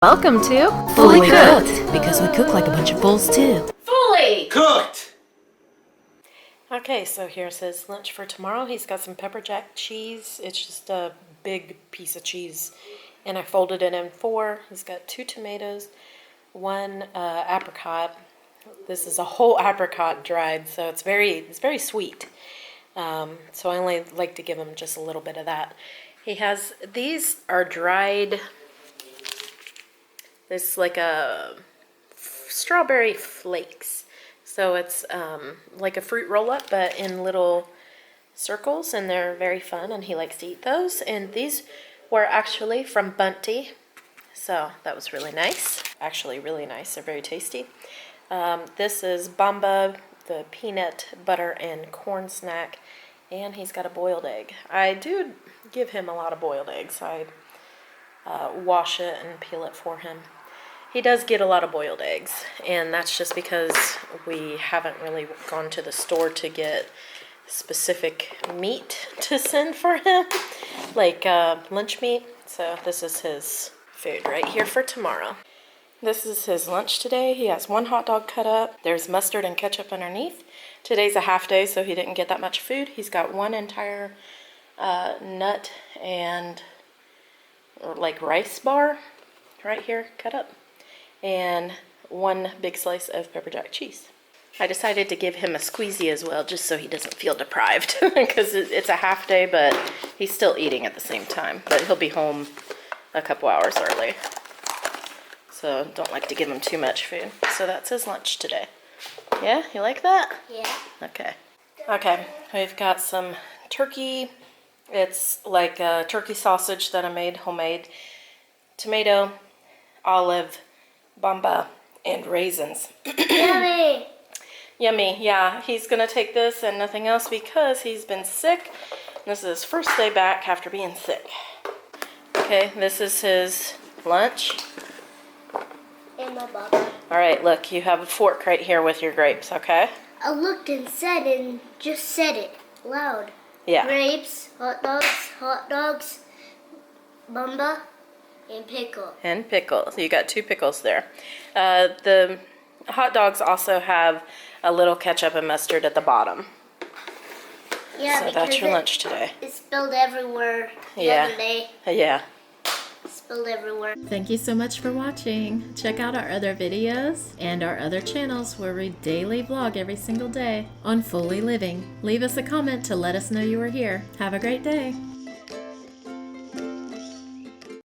Welcome to Fully Cooked, because we cook like a bunch of fools too. Fully Cooked! Okay, so here's his lunch for tomorrow. He's got some pepper jack cheese. It's just a big piece of cheese, and I folded it in four. He's got 2 tomatoes, 1 apricot. This is a whole apricot dried, so it's very sweet. So I only like to give him just a little bit of that. He has, these are dried. It's like a strawberry flakes. So it's like a fruit roll-up, but in little circles, and they're very fun, and he likes to eat those. And these were actually from Bunty, so that was really nice. Actually really nice, they're very tasty. This is Bamba, the peanut butter and corn snack, and he's got a boiled egg. I do give him a lot of boiled eggs. I wash it and peel it for him. He does get a lot of boiled eggs, and that's just because we haven't really gone to the store to get specific meat to send for him, like lunch meat. So this is his food right here for tomorrow. This is his lunch today. He has 1 hot dog cut up. There's mustard and ketchup underneath. Today's a half day, so he didn't get that much food. He's got 1 entire nut and like rice bar right here cut up, and 1 big slice of pepper jack cheese. I decided to give him a squeezy as well, just so he doesn't feel deprived, because it's a half day, but he's still eating at the same time. But he'll be home a couple hours early, so don't like to give him too much food. So that's his lunch today. Yeah, you like that? Yeah. Okay. Okay, we've got some turkey. It's like a turkey sausage that I made homemade. Tomato, olive, Bamba, and raisins. Yummy! Yummy, yeah. He's gonna take this and nothing else because he's been sick. This is his first day back after being sick. Okay, this is his lunch. And my Baba. Alright, look, you have a fork right here with your grapes, okay? I looked and just said it loud. Yeah. Grapes, hot dogs, Bamba, and pickle. And pickles. You got 2 pickles there. The hot dogs also have a little ketchup and mustard at the bottom. Yeah, So that's your lunch today. It spilled everywhere the other day. Yeah. It spilled everywhere. Thank you so much for watching. Check out our other videos and our other channels where we daily vlog every single day on Fully Living. Leave us a comment to let us know you were here. Have a great day.